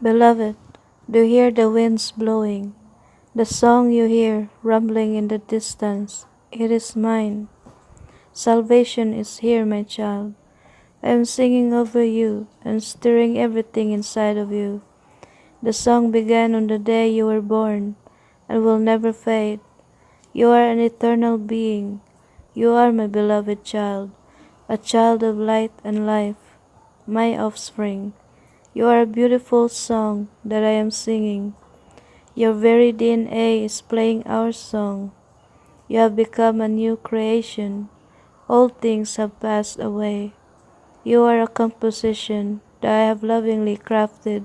Beloved, do you hear the winds blowing? The song you hear rumbling in the distance, it is mine. Salvation is here, my child. I am singing over you and stirring everything inside of you. The song began on the day you were born and will never fade. You are an eternal being. You are my beloved child, a child of light and life, my offspring. You are a beautiful song that I am singing. Your very DNA is playing our song. You have become a new creation. Old things have passed away. You are a composition that I have lovingly crafted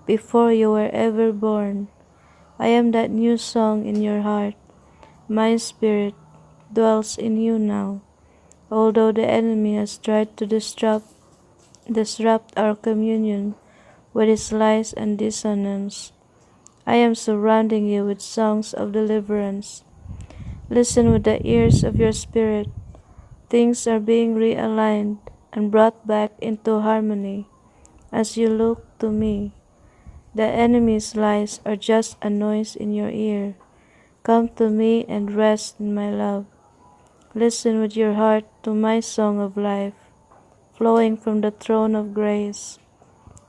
before you were ever born. I am that new song in your heart. My spirit dwells in you now. Although the enemy has tried to disrupt our communion with his lies and dissonance, I am surrounding you with songs of deliverance. Listen with the ears of your spirit. Things are being realigned and brought back into harmony as you look to me. The enemy's lies are just a noise in your ear. Come to me and rest in my love. Listen with your heart to my song of life, flowing from the throne of grace.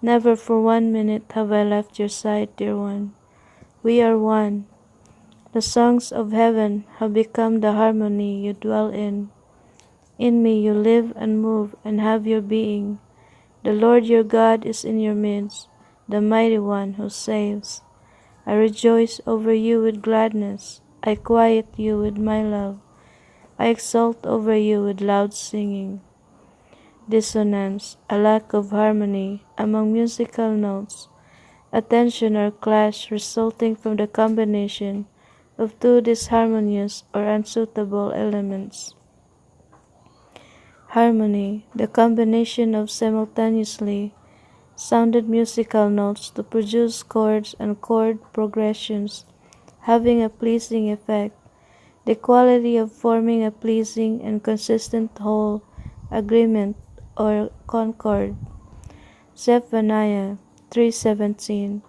Never for 1 minute have I left your side, dear one. We are one. The songs of heaven have become the harmony you dwell in. In me you live and move and have your being. The Lord your God is in your midst, the mighty one who saves. I rejoice over you with gladness. I quiet you with my love. I exult over you with loud singing. Dissonance, a lack of harmony among musical notes, a tension or clash resulting from the combination of two disharmonious or unsuitable elements. Harmony, the combination of simultaneously sounded musical notes to produce chords and chord progressions having a pleasing effect, the quality of forming a pleasing and consistent whole, agreement, or concord. Zephaniah 3:17.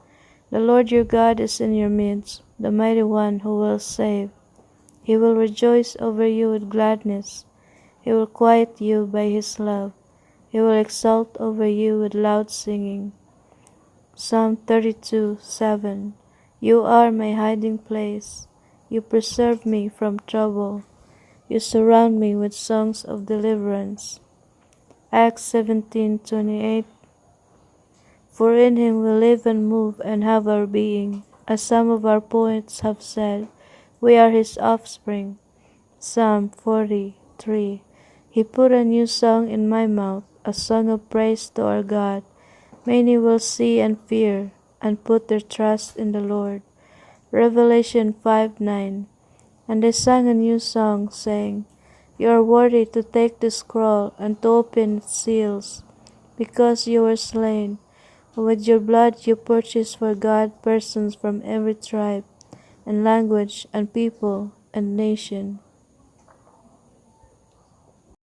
The Lord your God is in your midst, the mighty one who will save. He will rejoice over you with gladness. He will quiet you by his love. He will exult over you with loud singing. Psalm 32:7. You are my hiding place. You preserve me from trouble. You surround me with songs of deliverance. Acts 17:28. For in him we live and move and have our being. As some of our poets have said, we are his offspring. Psalm 43. He put a new song in my mouth, a song of praise to our God. Many will see and fear and put their trust in the Lord. Revelation 5:9. And they sang a new song, saying, You are worthy to take the scroll and to open its seals, because you were slain, and with your blood you purchased for God persons from every tribe, and language, and people, and nation.